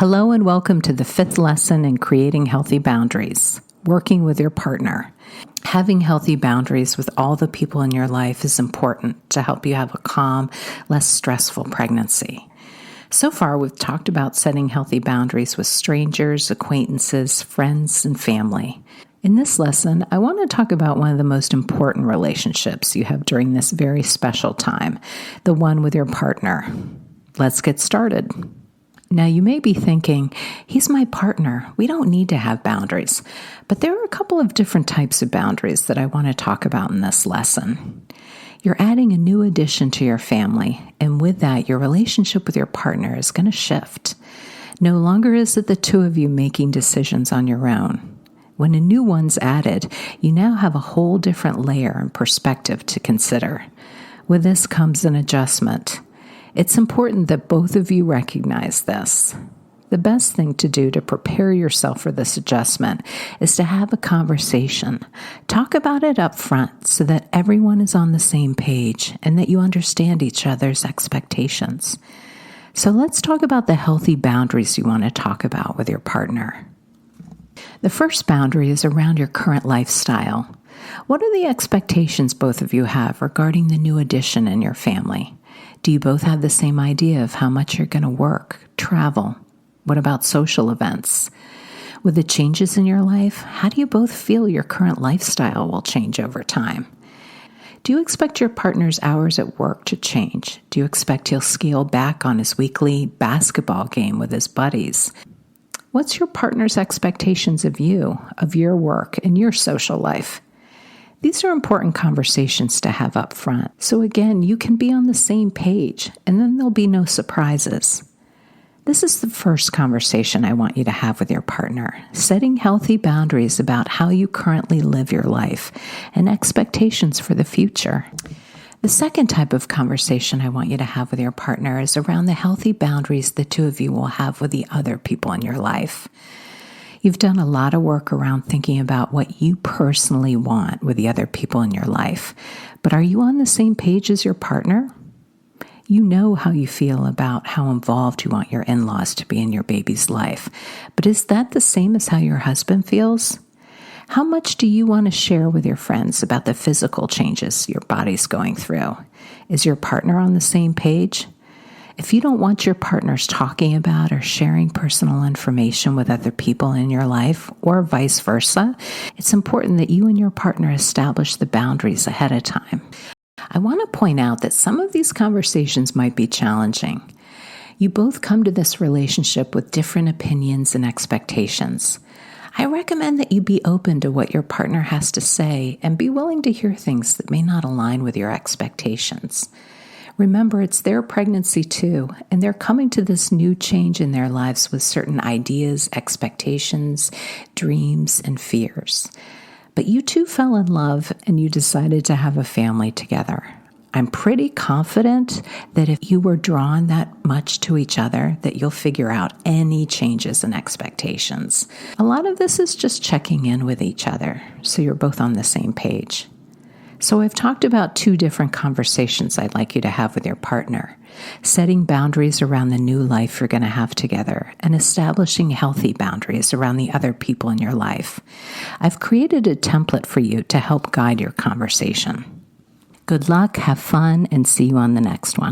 Hello and welcome to the 5th lesson in creating healthy boundaries, working with your partner. Having healthy boundaries with all the people in your life is important to help you have a calm, less stressful pregnancy. So far, we've talked about setting healthy boundaries with strangers, acquaintances, friends, and family. In this lesson, I want to talk about one of the most important relationships you have during this very special time, the one with your partner. Let's get started. Now, you may be thinking, he's my partner. We don't need to have boundaries. But there are a couple of different types of boundaries that I want to talk about in this lesson. You're adding a new addition to your family, and with that, your relationship with your partner is going to shift. No longer is it the two of you making decisions on your own. When a new one's added, you now have a whole different layer and perspective to consider. With this comes an adjustment. It's important that both of you recognize this. The best thing to do to prepare yourself for this adjustment is to have a conversation. Talk about it up front so that everyone is on the same page and that you understand each other's expectations. So let's talk about the healthy boundaries you want to talk about with your partner. The first boundary is around your current lifestyle. What are the expectations both of you have regarding the new addition in your family? Do you both have the same idea of how much you're going to work, travel? What about social events? With the changes in your life, how do you both feel your current lifestyle will change over time? Do you expect your partner's hours at work to change? Do you expect he'll scale back on his weekly basketball game with his buddies? What's your partner's expectations of you, of your work, and your social life? These are important conversations to have up front. So again, you can be on the same page, and then there'll be no surprises. This is the first conversation I want you to have with your partner, setting healthy boundaries about how you currently live your life and expectations for the future. The second type of conversation I want you to have with your partner is around the healthy boundaries the two of you will have with the other people in your life. You've done a lot of work around thinking about what you personally want with the other people in your life, but are you on the same page as your partner? You know how you feel about how involved you want your in-laws to be in your baby's life, but is that the same as how your husband feels? How much do you want to share with your friends about the physical changes your body's going through? Is your partner on the same page? If you don't want your partners talking about or sharing personal information with other people in your life, or vice versa, it's important that you and your partner establish the boundaries ahead of time. I want to point out that some of these conversations might be challenging. You both come to this relationship with different opinions and expectations. I recommend that you be open to what your partner has to say and be willing to hear things that may not align with your expectations. Remember, it's their pregnancy too, and they're coming to this new change in their lives with certain ideas, expectations, dreams, and fears. But you two fell in love and you decided to have a family together. I'm pretty confident that if you were drawn that much to each other, that you'll figure out any changes in expectations. A lot of this is just checking in with each other, so you're both on the same page. So I've talked about two different conversations I'd like you to have with your partner, setting boundaries around the new life you're going to have together and establishing healthy boundaries around the other people in your life. I've created a template for you to help guide your conversation. Good luck, have fun, and see you on the next one.